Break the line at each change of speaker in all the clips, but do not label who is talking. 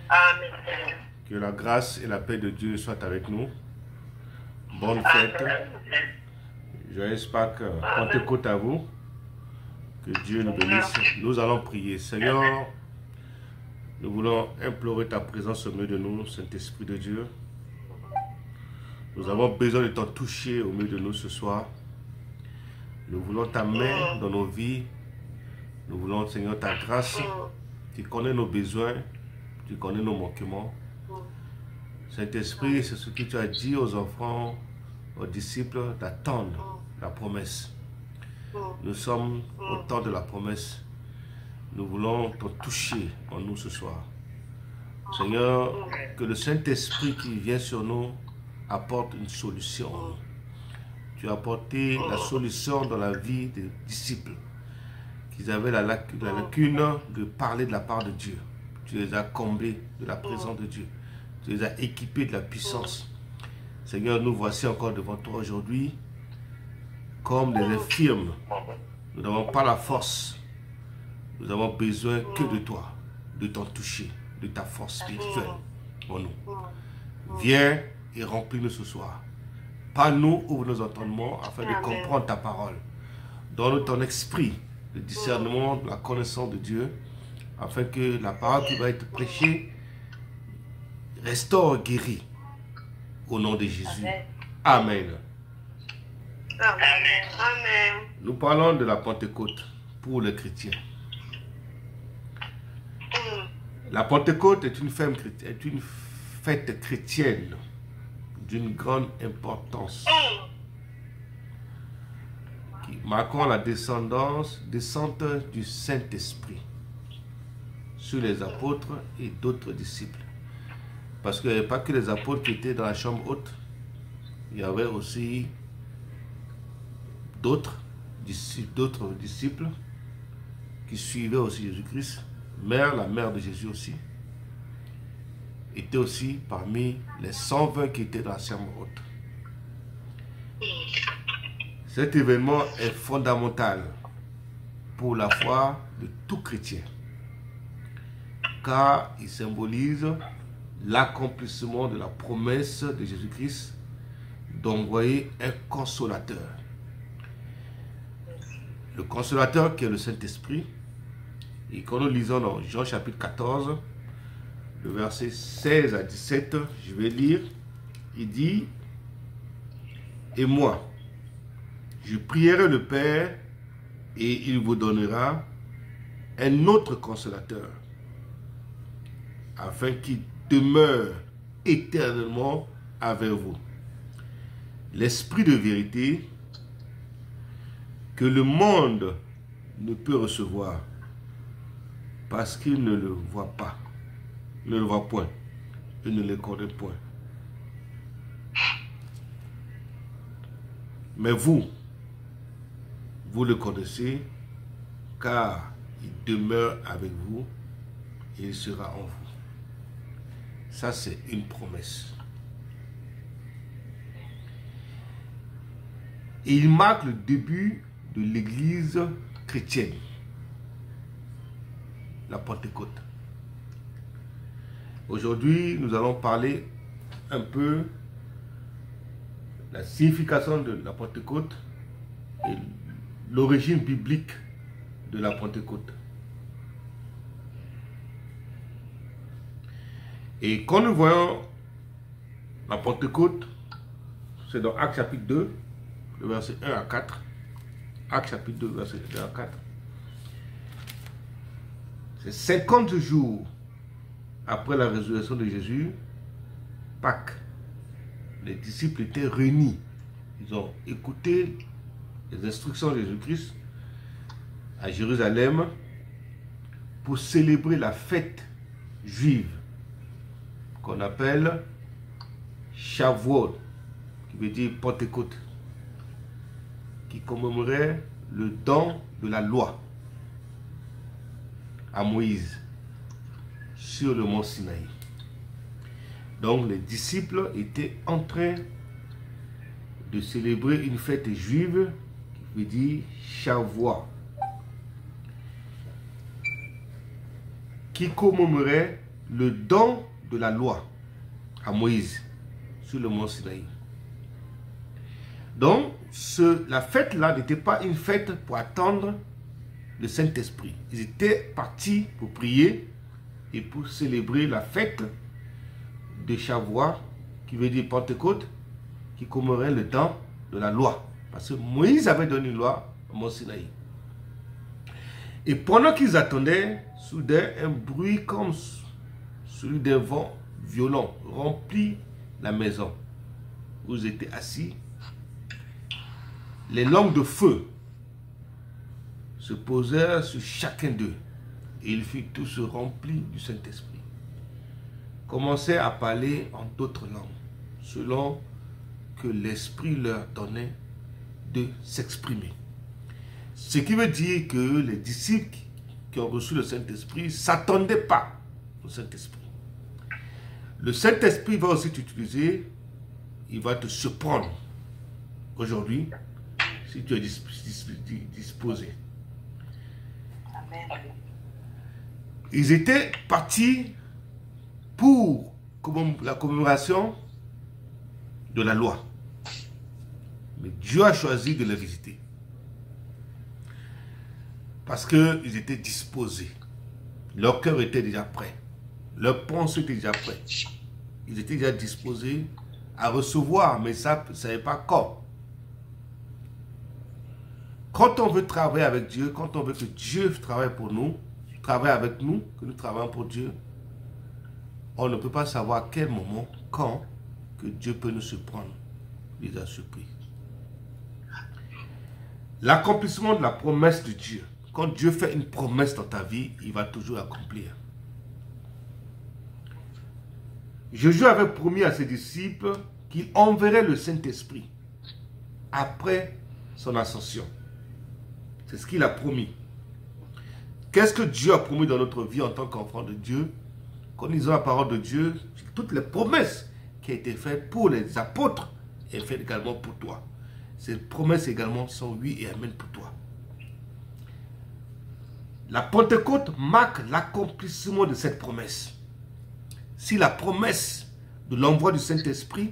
Amen.
Que la grâce et la paix de Dieu soient avec nous. Bonne fête. Joyeuse Pâques, Pentecôte à vous. Que Dieu nous bénisse. Nous allons prier. Seigneur, nous voulons implorer ta présence au milieu de nous, Saint-Esprit de Dieu. Nous avons besoin de t'en toucher au milieu de nous ce soir. Nous voulons ta main dans nos vies. Nous voulons, Seigneur, ta grâce. Tu connais nos besoins. Tu connais nos manquements. Saint-Esprit, c'est ce que tu as dit aux enfants, aux disciples, d'attendre la promesse. Nous sommes au temps de la promesse. Nous voulons te toucher en nous ce soir. Seigneur, que le Saint-Esprit qui vient sur nous apporte une solution. Tu as apporté la solution dans la vie des disciples. Qu'ils avaient la lacune de parler de la part de Dieu. Tu les as comblés de la présence de Dieu. Tu les as équipés de la puissance. Seigneur, nous voici encore devant toi aujourd'hui comme des infirmes. Nous n'avons pas la force. Nous avons besoin que de toi, de t'en toucher, de ta force spirituelle en nous. Viens et remplis-nous ce soir. Parle-nous, ouvre nos entendements afin de comprendre ta parole. Donne-nous ton esprit, le discernement, la connaissance de Dieu, afin que la parole qui va être prêchée restaure, guérit. Au nom de Jésus. Amen.
Amen.
Nous parlons de la Pentecôte pour les chrétiens. La Pentecôte est une fête chrétienne d'une grande importance qui marquant la descente du Saint-Esprit sur les apôtres et d'autres disciples. Parce qu'il n'y avait pas que les apôtres qui étaient dans la chambre haute, il y avait aussi d'autres disciples qui suivaient aussi Jésus-Christ. La mère de Jésus aussi, était aussi parmi les 120 qui étaient dans la chambre haute. Cet événement est fondamental pour la foi de tout chrétien, car il symbolise l'accomplissement de la promesse de Jésus-Christ d'envoyer un consolateur. Le consolateur qui est le Saint-Esprit. Et quand nous lisons dans Jean chapitre 14, le verset 16 à 17, je vais lire, il dit, « Et moi, je prierai le Père, et il vous donnera un autre consolateur, afin qu'il demeure éternellement avec vous. L'Esprit de vérité que le monde ne peut recevoir, parce qu'il ne le voit pas, ne le voit point, et ne le connaît point. Mais vous le connaissez, car il demeure avec vous et il sera en vous. » Ça, c'est une promesse. Et il marque le début de l'Église chrétienne. La Pentecôte. Aujourd'hui, nous allons parler un peu de la signification de la Pentecôte et l'origine biblique de la Pentecôte. Et quand nous voyons la Pentecôte, c'est dans Actes chapitre 2, le verset 1 à 4. Actes chapitre 2, verset 1 à 4. C'est 50 jours après la résurrection de Jésus, Pâques. Les disciples étaient réunis. Ils ont écouté les instructions de Jésus-Christ à Jérusalem pour célébrer la fête juive qu'on appelle Shavuot, qui veut dire Pentecôte, qui commémorait le don de la loi à Moïse sur le mont Sinaï. Donc les disciples étaient en train de célébrer une fête juive qui veut dire Shavuot, qui commémorait le don de la loi à Moïse sur le mont Sinaï. Donc, la fête-là n'était pas une fête pour attendre le Saint-Esprit. Ils étaient partis pour prier et pour célébrer la fête de Shavuot, qui veut dire Pentecôte, qui commémorait le temps de la loi. Parce que Moïse avait donné une loi au mont Sinaï. Et pendant qu'ils attendaient, soudain, un bruit comme celui d'un vent violent remplit la maison où ils étaient assis. Les langues de feu se posèrent sur chacun d'eux et ils furent tous remplis du Saint-Esprit. Commençaient à parler en d'autres langues, selon que l'Esprit leur donnait de s'exprimer. Ce qui veut dire que les disciples qui ont reçu le Saint-Esprit ne s'attendaient pas au Saint-Esprit. Le Saint-Esprit va aussi t'utiliser, il va te surprendre aujourd'hui si tu es disposé.
Amen.
Ils étaient partis pour la commémoration de la loi. Mais Dieu a choisi de les visiter. Parce qu'ils étaient disposés. Leur cœur était déjà prêt. Leur pensée était déjà prêt. Ils étaient déjà disposés à recevoir, mais ça ne savait pas quand. Quand on veut travailler avec Dieu, quand on veut que Dieu travaille pour nous, travaille avec nous, que nous travaillons pour Dieu, on ne peut pas savoir à quel moment, quand, que Dieu peut nous surprendre. Il les a surpris. L'accomplissement de la promesse de Dieu. Quand Dieu fait une promesse dans ta vie, il va toujours l'accomplir. Jésus avait promis à ses disciples qu'il enverrait le Saint-Esprit après son ascension. C'est ce qu'il a promis. Qu'est-ce que Dieu a promis dans notre vie en tant qu'enfant de Dieu? Quand nous lisons la parole de Dieu, toutes les promesses qui ont été faites pour les apôtres sont faites également pour toi. Ces promesses également sont oui et amen pour toi. La Pentecôte marque l'accomplissement de cette promesse. Si la promesse de l'envoi du Saint-Esprit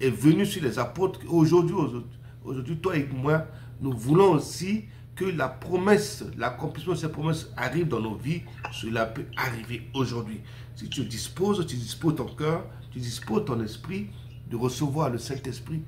est venue sur les apôtres, aujourd'hui, toi et moi, nous voulons aussi que la promesse, l'accomplissement de cette promesse arrive dans nos vies. Cela peut arriver aujourd'hui. Si tu disposes ton cœur, tu disposes ton esprit de recevoir le Saint-Esprit,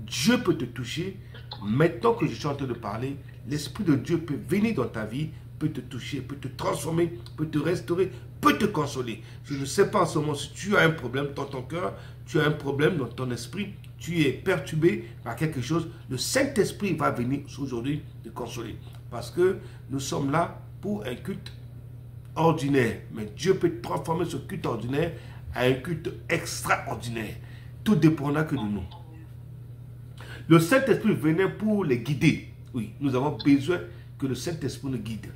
Dieu peut te toucher. Maintenant que je suis en train de parler, l'Esprit de Dieu peut venir dans ta vie, peut te toucher, peut te transformer, peut te restaurer, peut te consoler. Je ne sais pas en ce moment si tu as un problème dans ton cœur, tu as un problème dans ton esprit, tu es perturbé par quelque chose, le Saint-Esprit va venir aujourd'hui te consoler. Parce que nous sommes là pour un culte ordinaire. Mais Dieu peut transformer ce culte ordinaire à un culte extraordinaire. Tout dépendra que de nous. Le Saint-Esprit venait pour les guider. Oui, nous avons besoin que le Saint-Esprit nous guide.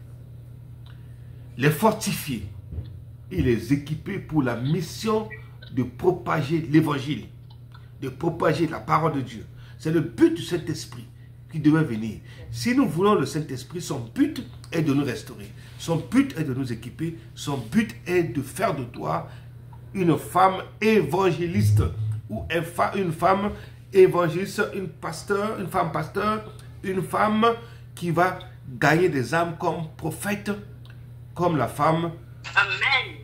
Les fortifier et les équiper pour la mission de propager l'évangile, de propager la parole de Dieu. C'est le but du Saint-Esprit qui devait venir. Si nous voulons le Saint-Esprit, son but est de nous restaurer. Son but est de nous équiper. Son but est de faire de toi une femme évangéliste ou une femme évangéliste, une femme pasteur, une femme qui va gagner des âmes comme prophète, comme la femme
Amen.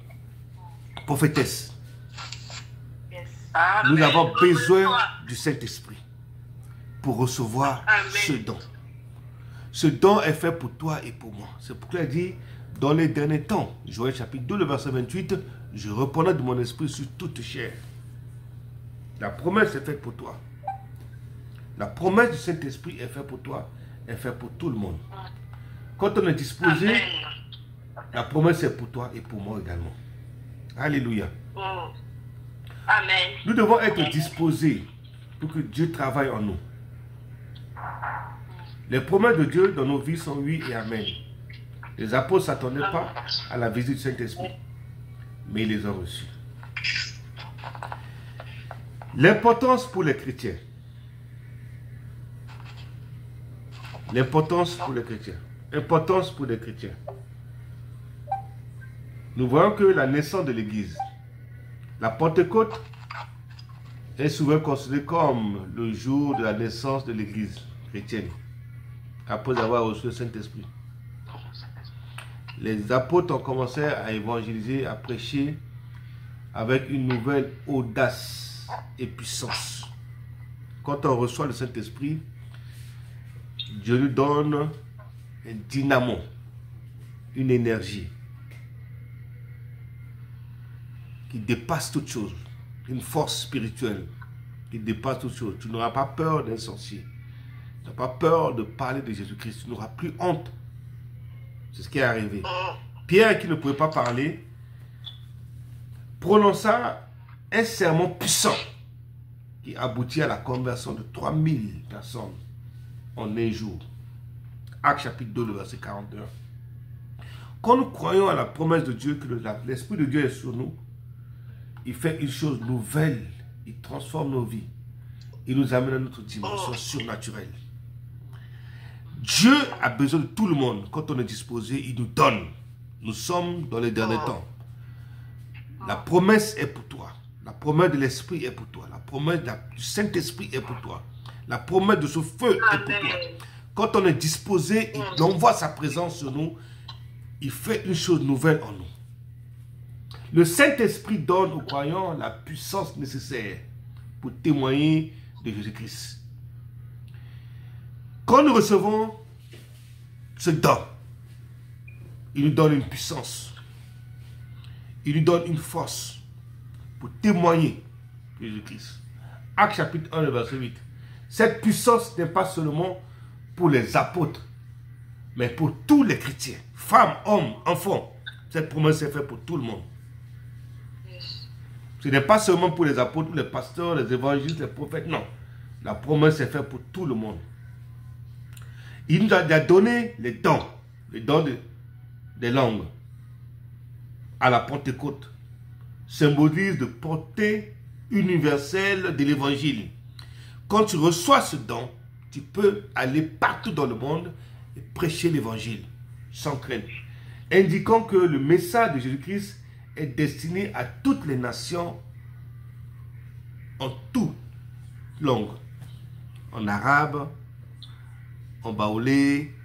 prophétesse.
Yes.
Nous avons besoin du Saint-Esprit pour recevoir ce don. Ce don est fait pour toi et pour moi. C'est pourquoi il dit, dans les derniers temps, Joël chapitre 2, le verset 28, je reprendrai de mon esprit sur toute chair. La promesse est faite pour toi. La promesse du Saint-Esprit est faite pour toi, est faite pour tout le monde. Quand on est disposé,
Amen.
la promesse est pour toi et pour moi également. Alléluia.
Amen.
Nous devons être disposés pour que Dieu travaille en nous. Les promesses de Dieu dans nos vies sont oui et amen. Les apôtres ne s'attendaient pas à la visite du Saint-Esprit, mais ils les ont reçus. L'importance pour les chrétiens. L'importance pour les chrétiens. Importance pour les chrétiens. Nous voyons que la naissance de l'Église La Pentecôte est souvent considérée comme le jour de la naissance de l'Église chrétienne, après avoir reçu le Saint-Esprit. Les apôtres ont commencé à évangéliser, à prêcher avec une nouvelle audace et puissance. Quand on reçoit le Saint-Esprit, Dieu nous donne un dynamo, une énergie qui dépasse toute chose, une force spirituelle qui dépasse toute chose. Tu n'auras pas peur d'un sorcier, tu n'as pas peur de parler de Jésus-Christ, tu n'auras plus honte. C'est ce qui est arrivé. Pierre, qui ne pouvait pas parler, prononça un sermon puissant qui aboutit à la conversion de 3000 personnes en un jour. Actes chapitre 2, le verset 41. Quand nous croyons à la promesse de Dieu, que l'Esprit de Dieu est sur nous, il fait une chose nouvelle, il transforme nos vies, il nous amène à notre dimension surnaturelle. Dieu a besoin de tout le monde. Quand on est disposé, il nous donne. Nous sommes dans les derniers temps. La promesse est pour toi. La promesse de l'Esprit est pour toi. La promesse du Saint-Esprit est pour toi. La promesse de ce feu est pour toi. Quand on est disposé, il envoie sa présence sur nous. Il fait une chose nouvelle en nous. Le Saint-Esprit donne aux croyants la puissance nécessaire pour témoigner de Jésus-Christ. Quand nous recevons ce don, il nous donne une puissance. Il nous donne une force pour témoigner de Jésus-Christ. Actes chapitre 1, verset 8. Cette puissance n'est pas seulement pour les apôtres, mais pour tous les chrétiens, femmes, hommes, enfants. Cette promesse est faite pour tout le monde. Ce n'est pas seulement pour les apôtres, les pasteurs, les évangélistes, les prophètes, non. La promesse est faite pour tout le monde. Il nous a donné les dons des langues à la Pentecôte, symbolise de portée universelle de l'évangile. Quand tu reçois ce don, tu peux aller partout dans le monde et prêcher l'évangile sans crainte, indiquant que le message de Jésus-Christ est destiné à toutes les nations en toute langue, en arabe, en baoulé,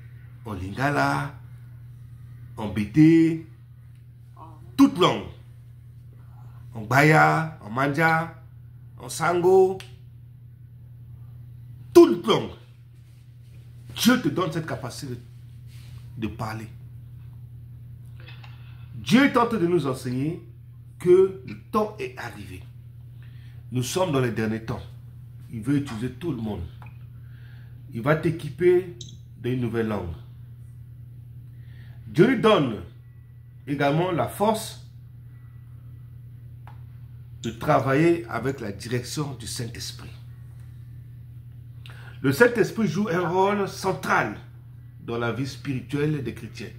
en lingala, en bété, toute langue, en baya, en manja, en sango, toute langue. Dieu te donne cette capacité de parler. Dieu est en train de nous enseigner que le temps est arrivé. Nous sommes dans les derniers temps. Il veut utiliser tout le monde. Il va t'équiper d'une nouvelle langue. Dieu lui donne également la force de travailler avec la direction du Saint-Esprit. Le Saint-Esprit joue un rôle central dans la vie spirituelle des chrétiens.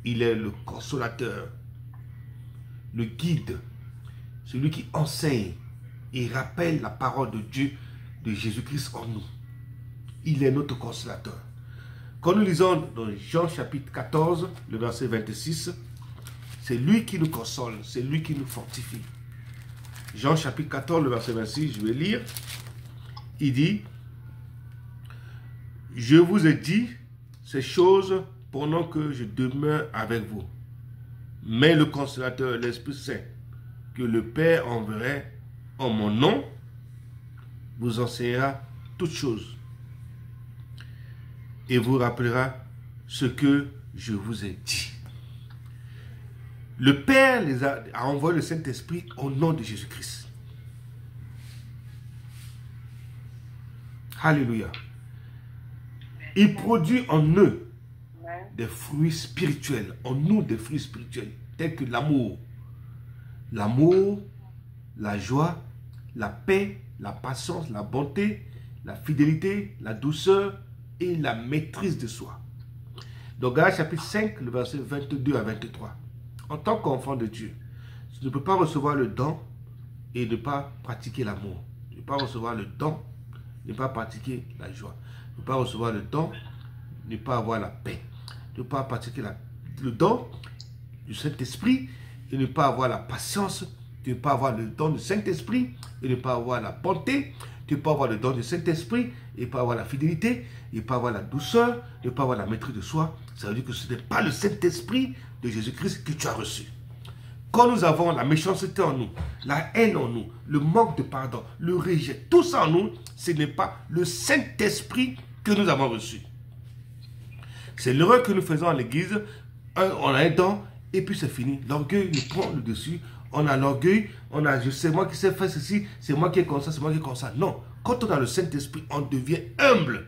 Il est le consolateur, le guide, celui qui enseigne et rappelle la parole de Dieu, de Jésus-Christ en nous. Il est notre consolateur. Quand nous lisons dans Jean chapitre 14, le verset 26, c'est lui qui nous console, c'est lui qui nous fortifie. Jean chapitre 14, le verset 26, je vais lire. Il dit, « Je vous ai dit ces choses pendant que je demeure avec vous. Mais le consolateur, l'Esprit Saint, que le Père enverrait en mon nom, vous enseignera toutes choses et vous rappellera ce que je vous ai dit. » Le Père a envoyé le Saint-Esprit au nom de Jésus-Christ. Alléluia. Il produit en eux des fruits spirituels, en nous des fruits spirituels, tels que l'amour. L'amour, la joie, la paix, la patience, la bonté, la fidélité, la douceur et la maîtrise de soi. Donc, Galates chapitre 5, le verset 22 à 23. En tant qu'enfant de Dieu, tu ne peux pas recevoir le don et ne pas pratiquer l'amour. Tu ne peux pas recevoir le don et ne pas pratiquer la joie. Tu ne peux pas recevoir le don et ne pas avoir la paix. Tu ne peux pas pratiquer le don du Saint-Esprit et ne pas avoir la patience. Tu Tu peux avoir le don du Saint-Esprit et ne pas avoir la bonté. Tu peux avoir le don du Saint-Esprit et ne pas avoir la fidélité, et ne pas avoir la douceur, ne pas avoir la maîtrise de soi. Ça veut dire que ce n'est pas le Saint-Esprit de Jésus-Christ que tu as reçu. Quand nous avons la méchanceté en nous, la haine en nous, le manque de pardon, le rejet, tout ça en nous, ce n'est pas le Saint-Esprit que nous avons reçu. C'est l'erreur que nous faisons à l'église. On a un don et puis c'est fini. L'orgueil nous prend le dessus. On a l'orgueil, c'est moi qui sais faire ceci, c'est moi qui est comme ça, c'est moi qui est comme ça. Non, quand on a le Saint-Esprit, on devient humble.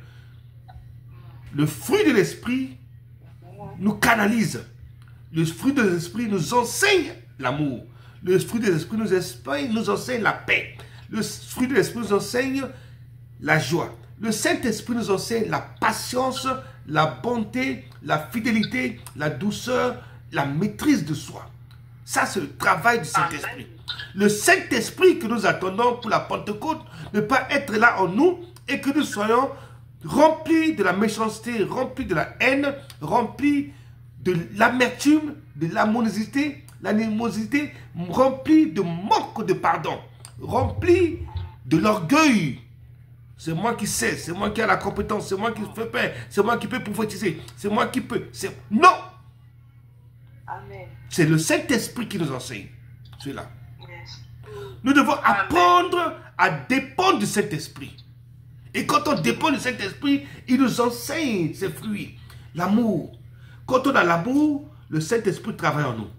Le fruit de l'Esprit nous canalise. Le fruit de l'Esprit nous enseigne l'amour. Le fruit de l'Esprit nous enseigne la paix. Le fruit de l'Esprit nous enseigne la joie. Le Saint-Esprit nous enseigne la patience, la bonté, la fidélité, la douceur, la maîtrise de soi. Ça, c'est le travail du Saint-Esprit. Le Saint-Esprit que nous attendons pour la Pentecôte ne peut pas être là en nous et que nous soyons remplis de la méchanceté, remplis de la haine, remplis de l'amertume, de l'animosité, remplis de manque de pardon, remplis de l'orgueil. C'est moi qui sais, c'est moi qui ai la compétence, c'est moi qui fais peur, c'est moi qui peux prophétiser, c'est moi qui peux. Non!
Amen.
C'est le Saint-Esprit qui nous enseigne. Celui-là.
Yes.
Nous devons apprendre à dépendre du Saint-Esprit. Et quand on dépend du Saint-Esprit, il nous enseigne ses fruits. L'amour. Quand on a l'amour, le Saint-Esprit travaille en nous.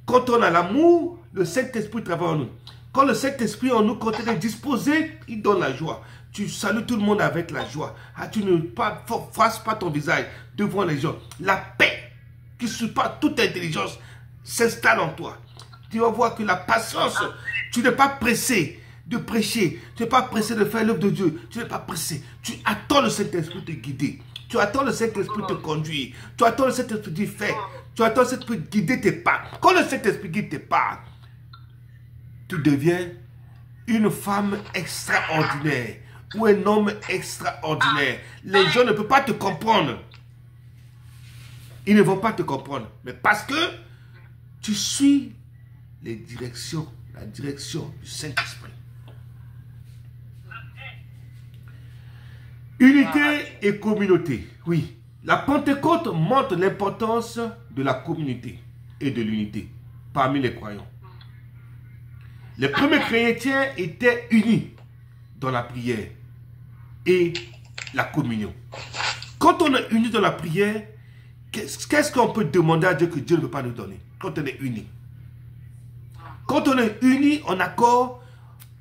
Quand on a l'amour, le Saint-Esprit travaille en nous. Quand le Saint-Esprit en nous, quand il est disposé, il donne la joie. Tu salues tout le monde avec la joie. Tu ne froisses pas ton visage devant les gens. La paix qui surpasse toute intelligence s'installe en toi. Tu vas voir que la patience, tu n'es pas pressé de prêcher, tu n'es pas pressé de faire l'œuvre de Dieu, tu n'es pas pressé. Tu attends le Saint-Esprit te guider. Tu attends le Saint-Esprit te conduire. Tu attends le Saint-Esprit te faire. Tu attends le Saint-Esprit guider tes pas. Quand le Saint-Esprit guide tes pas, tu deviens une femme extraordinaire ou un homme extraordinaire. Les gens ne peuvent pas te comprendre. Ils ne vont pas te comprendre. Mais parce que tu suis la direction du Saint-Esprit. Unité et communauté. Oui. La Pentecôte montre l'importance de la communauté et de l'unité parmi les croyants. Les premiers chrétiens étaient unis dans la prière et la communion. Quand on est unis dans la prière, qu'est-ce qu'on peut demander à Dieu que Dieu ne peut pas nous donner? Quand on est unis. Quand on est unis en accord,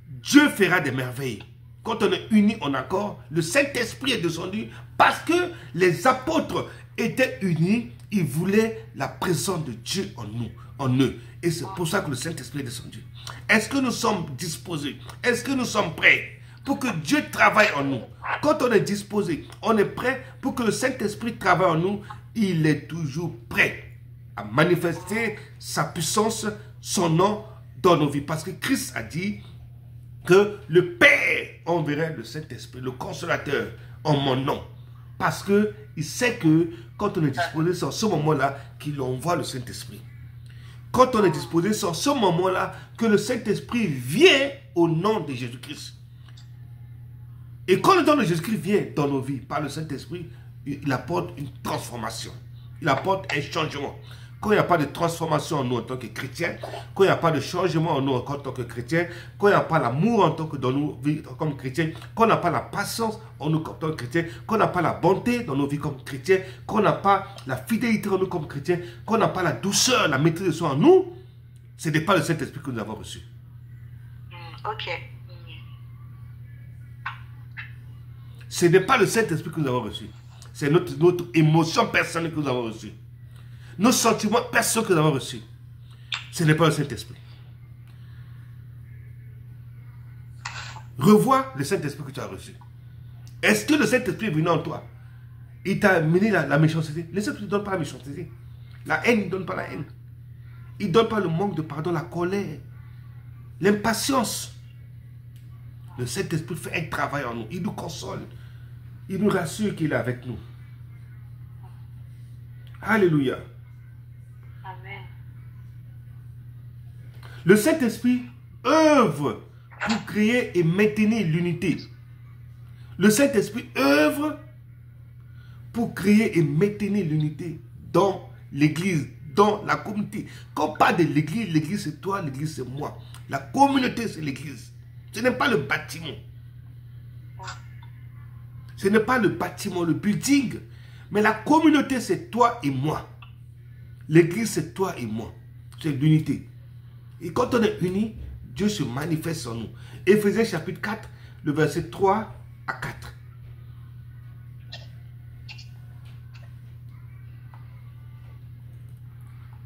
Dieu fera des merveilles. Quand on est unis en accord, le Saint-Esprit est descendu parce que les apôtres étaient unis. Ils voulaient la présence de Dieu en nous, en eux. Et c'est pour ça que le Saint-Esprit est descendu. Est-ce que nous sommes disposés? Est-ce que nous sommes prêts pour que Dieu travaille en nous? Quand on est disposé, on est prêt pour que le Saint-Esprit travaille en nous. Il est toujours prêt à manifester sa puissance, son nom dans nos vies. Parce que Christ a dit que le Père enverrait le Saint-Esprit, le Consolateur, en mon nom. Parce qu'il sait que quand on est disposé, c'est en ce moment-là qu'il envoie le Saint-Esprit. Quand on est disposé, c'est en ce moment-là que le Saint-Esprit vient au nom de Jésus-Christ. Et quand le nom de Jésus-Christ vient dans nos vies par le Saint-Esprit, il apporte une transformation. Il apporte un changement. Quand il n'y a pas de transformation en nous en tant que chrétiens, quand il n'y a pas de changement en nous en tant que chrétiens, quand il n'y a pas l'amour en tant que dans nos vies comme chrétiens, quand on n'a pas la patience en nous comme tant que chrétiens, quand on n'a pas la bonté dans nos vies comme chrétiens, quand on n'a pas la fidélité en nous comme chrétiens, quand on n'a pas la douceur, la maîtrise de soi en nous, ce n'est pas le Saint-Esprit que nous avons reçu.
Ok.
Ce n'est pas le Saint-Esprit que nous avons reçu. C'est notre émotion personnelle que nous avons reçue. Nos sentiments personnels que nous avons reçus. Ce n'est pas le Saint-Esprit. Revois le Saint-Esprit que tu as reçu. Est-ce que le Saint-Esprit est venu en toi? Il t'a amené la méchanceté. Le Saint-Esprit ne donne pas la méchanceté. La haine ne donne pas la haine. Il ne donne pas le manque de pardon, la colère, l'impatience. Le Saint-Esprit fait un travail en nous. Il nous console. Il nous rassure qu'il est avec nous. Alléluia.
Amen.
Le Saint-Esprit œuvre pour créer et maintenir l'unité. Le Saint-Esprit œuvre pour créer et maintenir l'unité dans l'église, dans la communauté. Quand on parle de l'église, l'église c'est toi, l'église c'est moi. La communauté c'est l'église. Ce n'est pas le bâtiment. Ce n'est pas le bâtiment, le building. Mais la communauté c'est toi et moi. L'église c'est toi et moi. C'est l'unité. Et quand on est unis, Dieu se manifeste en nous. Éphésiens chapitre 4, le verset 3 à 4.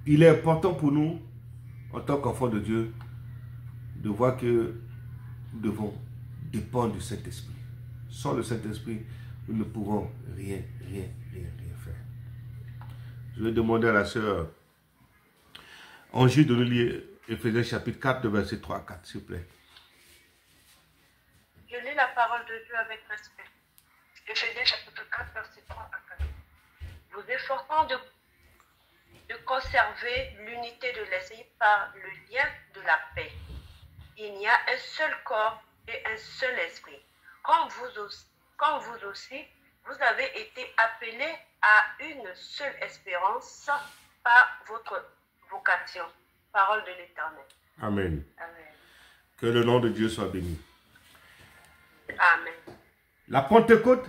Il est important pour nous, en tant qu'enfants de Dieu, de voir que nous devons dépendre du Saint-Esprit. Sans le Saint-Esprit, nous ne pourrons rien faire. Je vais demander à la sœur Angie de nous lire Éphésiens chapitre 4, de verset 3 à 4, s'il vous plaît.
Je lis la parole de Dieu avec respect. Éphésiens chapitre 4, verset 3 à 4. Vous efforçant de conserver l'unité de l'esprit par le lien de la paix. Il y a un seul corps et un seul esprit. Comme vous aussi, vous avez été appelés à une seule espérance par votre vocation. Parole de l'Éternel.
Amen.
Amen.
Que le nom de Dieu soit béni.
Amen.
La Pentecôte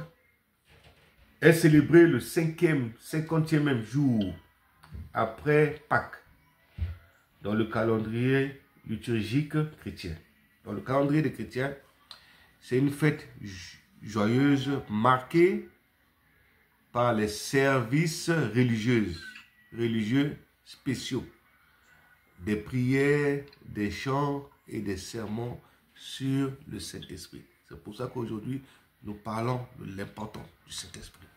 est célébrée le 50e jour après Pâques dans le calendrier liturgique chrétien. Dans le calendrier des chrétiens, c'est une fête joyeuse marquée par les services religieux spéciaux, des prières, des chants et des sermons sur le Saint-Esprit. C'est pour ça qu'aujourd'hui, nous parlons de l'importance du Saint-Esprit.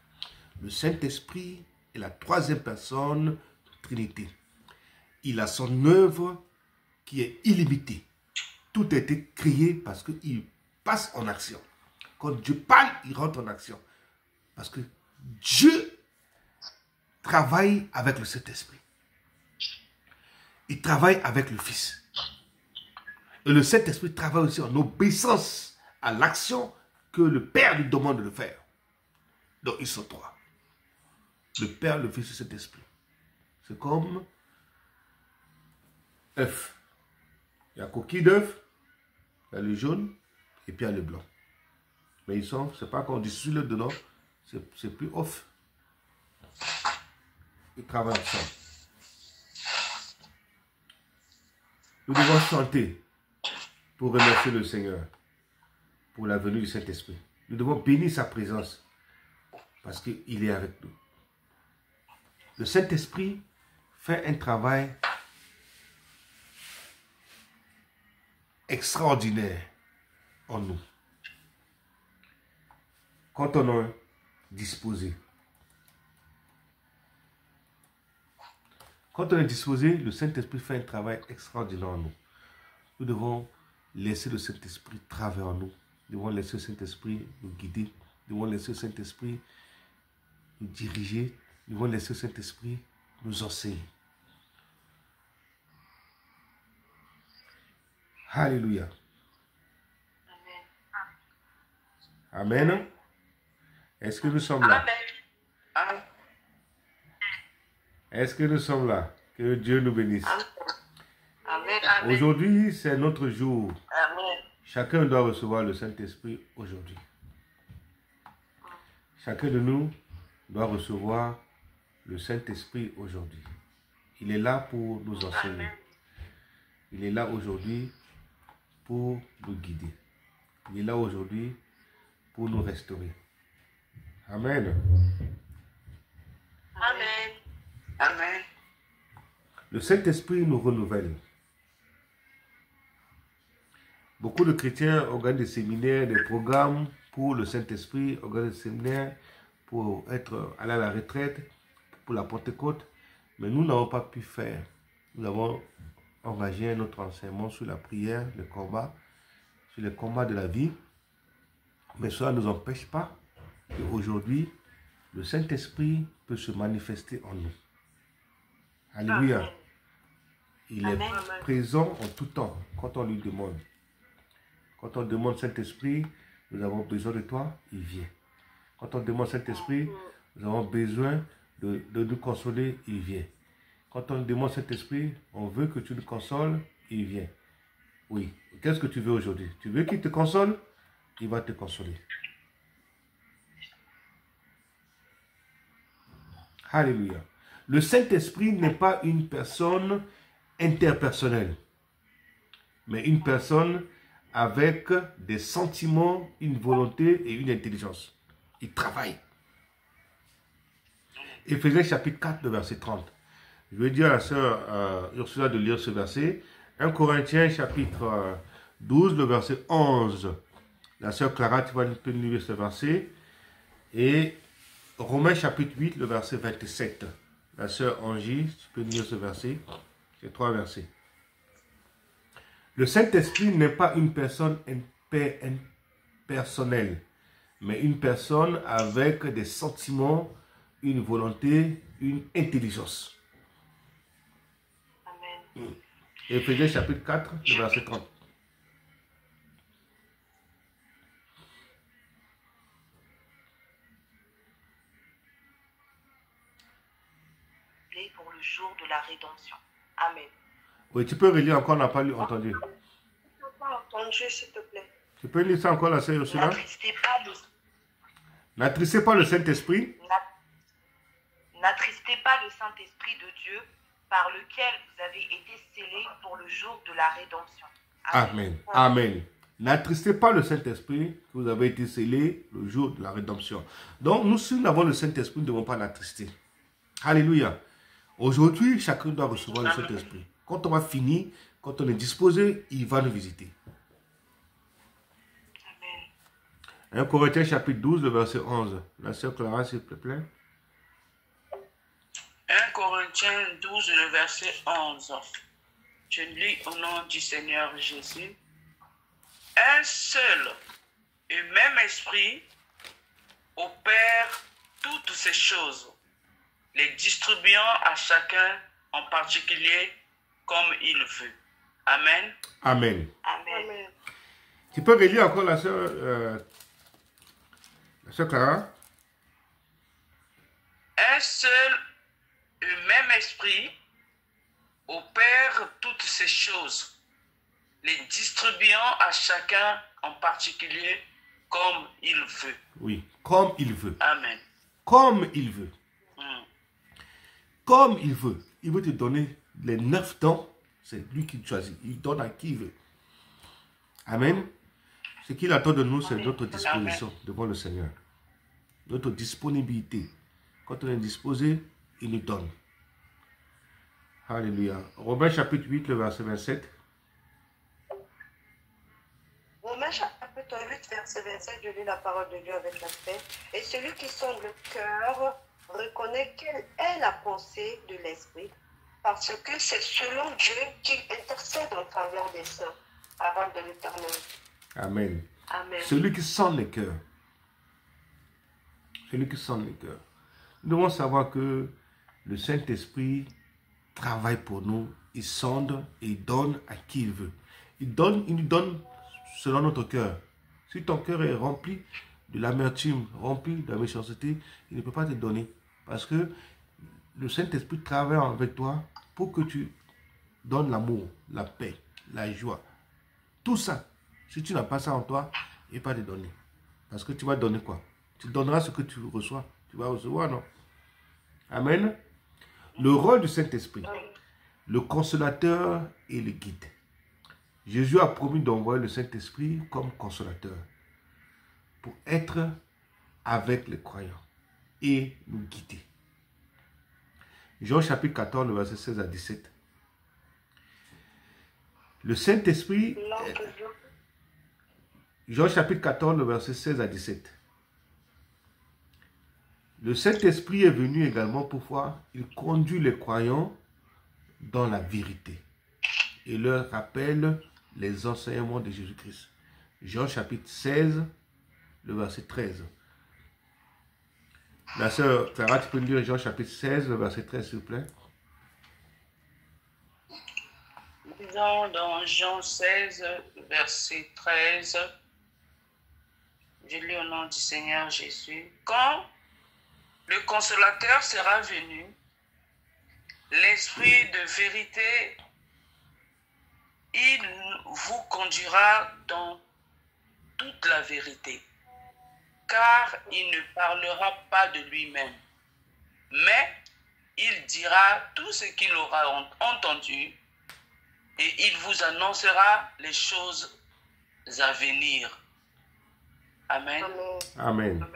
Le Saint-Esprit est la troisième personne de la Trinité. Il a son œuvre qui est illimitée. Tout a été créé parce qu'il passe en action. Quand Dieu parle, il rentre en action. Parce que Dieu travaille avec le Saint-Esprit. Il travaille avec le Fils. Et le Saint-Esprit travaille aussi en obéissance à l'action que le Père lui demande de faire. Donc ils sont trois. Le Père, le Fils et le Saint-Esprit. C'est comme œuf. Il y a coquille d'œuf, il y a le jaune et puis il y a le blanc. Mais ils sont, c'est pas qu'on dit sur le dedans, c'est plus off. Ils travaillent ensemble. Nous devons chanter pour remercier le Seigneur pour la venue du Saint-Esprit. Nous devons bénir sa présence parce qu'il est avec nous. Le Saint-Esprit fait un travail extraordinaire en nous. Quand on est disposé. Quand on est disposé, le Saint-Esprit fait un travail extraordinaire en nous. Nous devons laisser le Saint-Esprit travailler en nous. Nous devons laisser le Saint-Esprit nous guider. Nous devons laisser le Saint-Esprit nous diriger. Nous devons laisser le Saint-Esprit nous enseigner. Alléluia. Amen. Amen. Est-ce que nous sommes là?
Amen.
Est-ce que nous sommes là? Que Dieu nous bénisse.
Amen. Amen.
Aujourd'hui, c'est notre jour.
Amen.
Chacun doit recevoir le Saint-Esprit aujourd'hui. Chacun de nous doit recevoir le Saint-Esprit aujourd'hui. Il est là pour nous enseigner. Il est là aujourd'hui pour nous guider. Il est là aujourd'hui pour nous restaurer. Amen.
Amen. Amen.
Le Saint-Esprit nous renouvelle. Beaucoup de chrétiens organisent des séminaires, des programmes pour le Saint-Esprit, organisent des séminaires pour aller à la retraite, pour la Pentecôte. Mais nous n'avons pas pu faire. Nous avons engagé notre enseignement sur la prière, le combat, sur les combats de la vie. Mais cela ne nous empêche pas qu'aujourd'hui, le Saint-Esprit peut se manifester en nous. Alléluia. Il est présent en tout temps quand on lui demande. Quand on demande Saint-Esprit, nous avons besoin de toi, il vient. Quand on demande Saint-Esprit, nous avons besoin de nous consoler, il vient. Quand on demande Saint-Esprit, on veut que tu nous consoles, il vient. Oui. Qu'est-ce que tu veux aujourd'hui? Tu veux qu'il te console? Il va te consoler. Alléluia. Le Saint-Esprit n'est pas une personne interpersonnelle, mais une personne avec des sentiments, une volonté et une intelligence. Il travaille. Éphésiens chapitre 4, le verset 30. Je vais dire à la sœur Ursula de lire ce verset. 1 Corinthiens chapitre 12, le verset 11. La sœur Clara, tu vas nous lire ce verset. Et Romains chapitre 8, le verset 27. La sœur Angie, tu peux lire ce verset. C'est 3 versets. Le Saint-Esprit n'est pas une personne impersonnelle, mais une personne avec des sentiments, une volonté, une intelligence.
Amen.
Éphésiens chapitre 4, le verset 30.
Pour le jour de la rédemption. Amen.
Oui, tu peux relire encore, on n'a pas entendu.
Je n'ai pas entendu, s'il te plaît.
Tu peux lire ça encore, la sœur Ursula?
N'attristez pas le
Saint-Esprit.
N'attristez pas le Saint-Esprit de Dieu, par lequel vous avez été scellés pour le jour de la rédemption.
Amen. Amen. N'attristez pas le Saint-Esprit, que vous avez été scellés le jour de la rédemption. Donc, nous, si nous avons le Saint-Esprit, nous ne devons pas l'attrister. Alléluia. Aujourd'hui, chacun doit recevoir le Saint-Esprit. Quand on va finir, quand on est disposé, il va nous visiter.
Amen.
1 Corinthiens chapitre 12, le verset 11. La sœur Clara, s'il te plaît.
1 Corinthiens 12, le verset 11. Je lis au nom du Seigneur Jésus. Un seul et même esprit opère toutes ces choses, les distribuant à chacun en particulier comme il veut. Amen.
Amen.
Amen.
Tu peux relire encore la sœur Clara?
Un seul et même esprit opère toutes ces choses, les distribuant à chacun en particulier comme il veut.
Oui, comme il veut.
Amen.
Comme il veut.
Mm.
Comme il veut. Il veut te donner les 9 dons. C'est lui qui choisit. Il donne à qui il veut. Amen. Ce qu'il attend de nous, c'est notre disposition devant le Seigneur. Notre disponibilité. Quand on est disposé, il nous donne. Alléluia. Romains chapitre 8, le verset 27.
Romains chapitre 8, verset 27, je lis la parole de Dieu avec la paix. Et celui qui sonde le cœur reconnaît quelle est la pensée de l'Esprit, parce que c'est selon Dieu qu'il intercède en faveur des saints, avant de l'Éternel.
Amen.
Amen.
Celui qui sonde le cœur. Celui qui sonde le cœur. Nous devons savoir que le Saint-Esprit travaille pour nous. Il sonde et il donne à qui il veut. Il nous donne selon notre cœur. Si ton cœur est rempli de l'amertume, rempli de la méchanceté, il ne peut pas te donner. Parce que le Saint-Esprit travaille avec toi pour que tu donnes l'amour, la paix, la joie. Tout ça, si tu n'as pas ça en toi, il ne va pas te donner. Parce que tu vas donner quoi? Tu donneras ce que tu reçois. Tu vas recevoir, non? Amen. Le rôle du Saint-Esprit, le consolateur et le guide. Jésus a promis d'envoyer le Saint-Esprit comme consolateur pour être avec les croyants et nous guider. Jean chapitre 14, le verset 16 à 17. Le Saint-Esprit, Jean chapitre 14, le verset 16 à 17. Le Saint-Esprit est venu également pour voir, il conduit les croyants dans la vérité et leur rappelle les enseignements de Jésus-Christ. Jean chapitre 16, le verset 13. La sœur Clara, tu peux lire Jean chapitre 16, le verset 13, s'il vous plaît.
Lisons dans Jean 16, verset 13. Je lis au nom du Seigneur Jésus. Quand le consolateur sera venu, l'Esprit de vérité, il vous conduira dans toute la vérité, car il ne parlera pas de lui-même, mais il dira tout ce qu'il aura entendu et il vous annoncera les choses à venir. Amen.
Amen.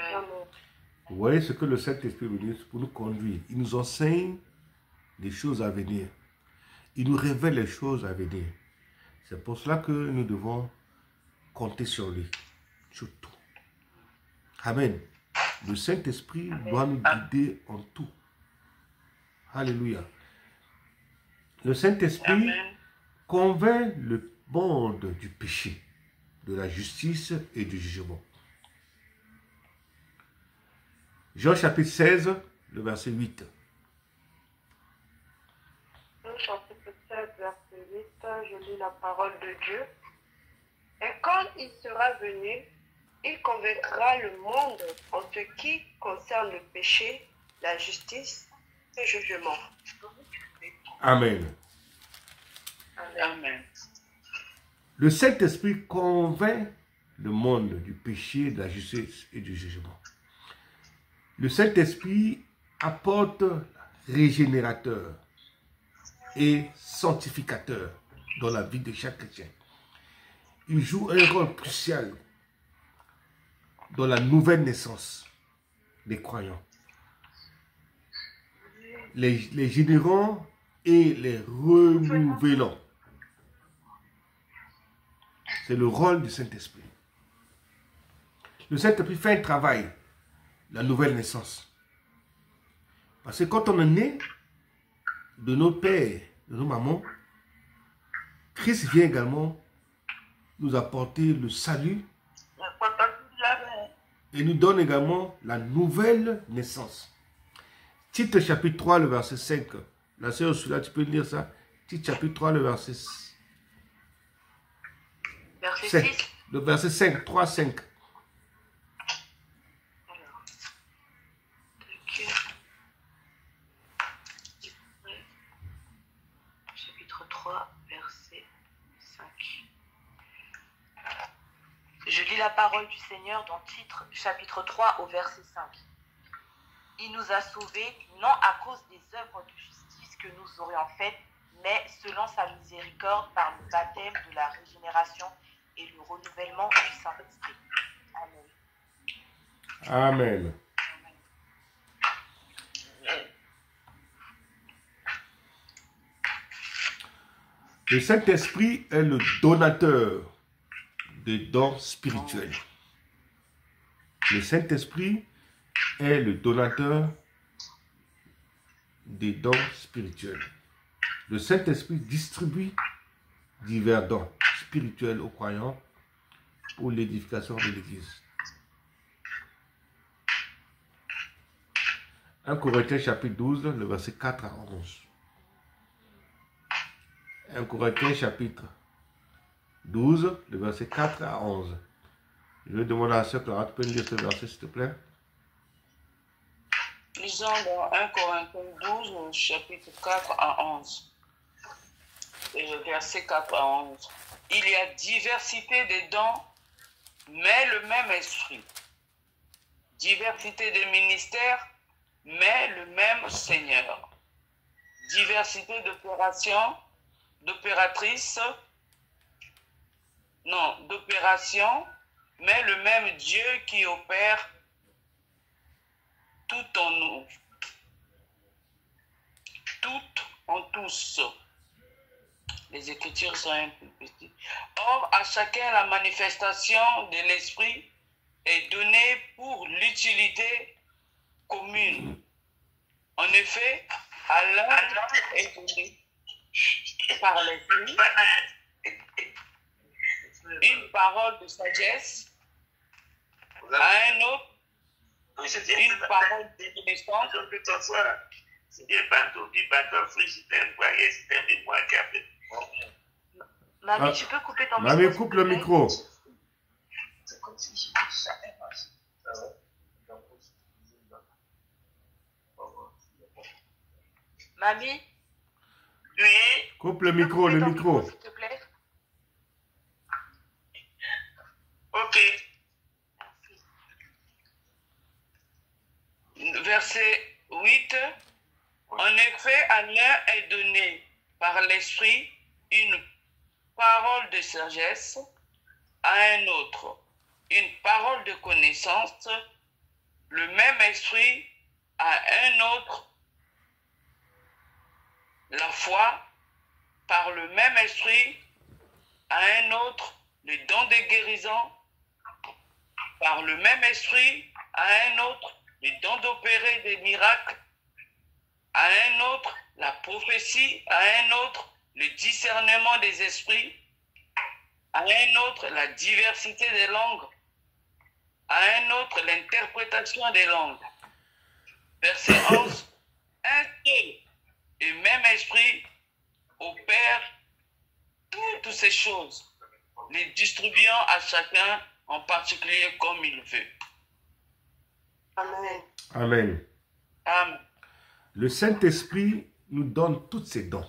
Vous voyez ce que le Saint-Esprit veut dire pour nous conduire. Il nous enseigne les choses à venir. Il nous révèle les choses à venir. C'est pour cela que nous devons compter sur lui. Sur tout. Amen. Le Saint-Esprit doit nous guider en tout. Alléluia. Le Saint-Esprit convainc le monde du péché, de la justice et du jugement. Jean chapitre 16, le verset 8.
Jean chapitre 16, verset 8, je lis la parole de Dieu. Et quand il sera venu, il convaincra le monde en ce qui concerne le péché, la justice et le jugement.
Amen.
Amen.
Le Saint-Esprit convainc le monde du péché, de la justice et du jugement. Le Saint-Esprit apporte régénérateur et sanctificateur dans la vie de chaque chrétien. Il joue un rôle crucial dans la nouvelle naissance des croyants, les générant et les renouvelant. C'est le rôle du Saint-Esprit. Le Saint-Esprit fait un travail, la nouvelle naissance. Parce que quand on est né de nos pères, de nos mamans, Christ vient également nous apporter le salut et nous donne également la nouvelle naissance. Tite chapitre 3, le verset 5. La sœur Ursula, tu peux lire ça? Tite chapitre 3, le verset 5. Le verset 5, 3, 5.
Chapitre 3, verset 5. Je lis la parole du Seigneur dans Titre, chapitre 3, au verset 5. Il nous a sauvés, non à cause des œuvres de justice que nous aurions faites, mais selon sa miséricorde par le baptême de la régénération et le renouvellement du Saint-Esprit. Amen.
Amen. Le Saint-Esprit est le donateur des dons spirituels. Le Saint-Esprit est le donateur des dons spirituels. Le Saint-Esprit distribue divers dons spirituels aux croyants pour l'édification de l'Église. 1 Corinthiens chapitre 12, le verset 4 à 11. 1 Corinthiens chapitre 12, le verset 4 à 11. Je vais demander à la sœur Clara, tu peux lire ce verset s'il te plaît?
Lisons dans 1 Corinthiens 12, chapitre 4 à 11. Et le verset 4 à 11. Il y a diversité des dons, mais le même esprit. Diversité des ministères, mais le même Seigneur. Diversité d'opérations, d'opératrices, mais le même Dieu qui opère tout en nous, tout en tous. Les Écritures sont un peu petites. Or, à chacun la manifestation de l'Esprit est donnée pour l'utilité commune. En effet, à l'un est donné par l'Esprit une parole de sagesse, à un autre une parole de connaissance,
Mamie, tu peux couper ton
Mamie,
micro.
coupe le micro.
Mamie,
Oui.
Coupe le
tu peux
micro,
couper
le
ton
micro.
s'il te plaît.
Ok. Verset 8. En effet, à l'un est donné par l'Esprit une parole de sagesse, à un autre une parole de connaissance, le même Esprit à un autre la foi, par le même Esprit à un autre le don de guérison, par le même Esprit à un autre le don d'opérer des miracles, à un autre la prophétie, à un autre le discernement des esprits, à un autre la diversité des langues, à un autre l'interprétation des langues. Verset 11. Un seul et même esprit opère toutes ces choses, les distribuant à chacun en particulier comme il veut.
Amen.
Amen.
Amen.
Le Saint-Esprit nous donne toutes ses dons.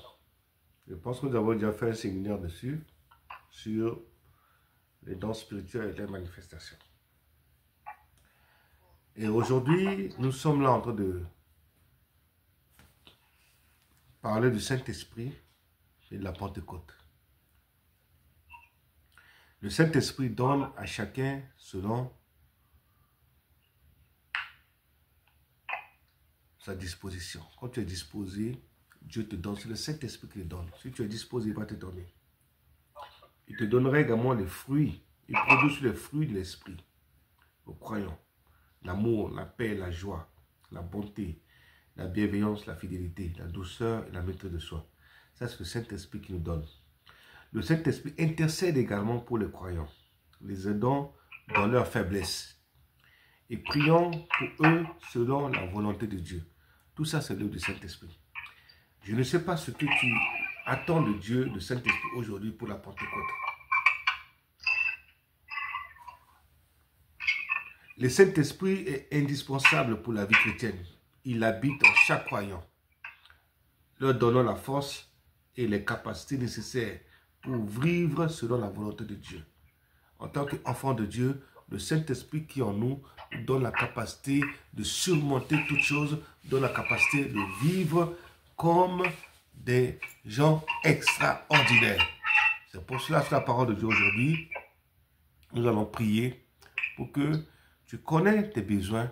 Je pense que nous avons déjà fait un séminaire dessus, sur les dons spirituels et les manifestations. Et aujourd'hui, nous sommes là en train de parler du Saint-Esprit et de la Pentecôte. Le Saint-Esprit donne à chacun selon sa disposition. Quand tu es disposé, Dieu te donne. C'est le Saint-Esprit qui le donne. Si tu es disposé, il va te donner. Il te donnera également les fruits. Il produit les fruits de l'Esprit aux croyants. L'amour, la paix, la joie, la bonté, la bienveillance, la fidélité, la douceur et la maîtrise de soi. Ça, c'est le Saint-Esprit qui nous donne. Le Saint-Esprit intercède également pour les croyants, les aidant dans leur faiblesse et priant pour eux selon la volonté de Dieu. Tout ça, c'est l'œuvre du Saint-Esprit. Je ne sais pas ce que tu attends de Dieu, de Saint-Esprit aujourd'hui pour la Pentecôte. Le Saint-Esprit est indispensable pour la vie chrétienne. Il habite en chaque croyant, leur donnant la force et les capacités nécessaires pour vivre selon la volonté de Dieu. En tant qu'enfant de Dieu, le Saint-Esprit qui est en nous donne la capacité de surmonter toutes choses, donne la capacité de vivre comme des gens extraordinaires. C'est pour cela que la parole de Dieu aujourd'hui, nous allons prier pour que tu connais tes besoins,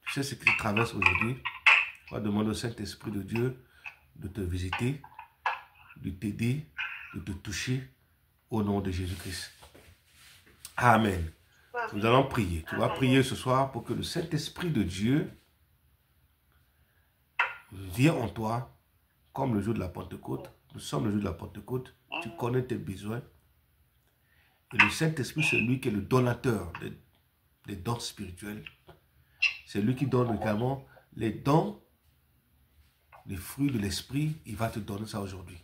tu sais ce que tu traverses aujourd'hui. On va demander au Saint-Esprit de Dieu de te visiter, de t'aider, de te toucher au nom de Jésus-Christ. Amen. Nous allons prier. Tu vas prier ce soir pour que le Saint-Esprit de Dieu vienne en toi comme le jour de la Pentecôte. Nous sommes le jour de la Pentecôte. Tu connais tes besoins. Et le Saint-Esprit, c'est lui qui est le donateur des dons spirituels. C'est lui qui donne également les dons, les fruits de l'Esprit. Il va te donner ça aujourd'hui.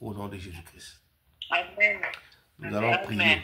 Au nom de Jésus-Christ.
Amen.
Nous allons prier.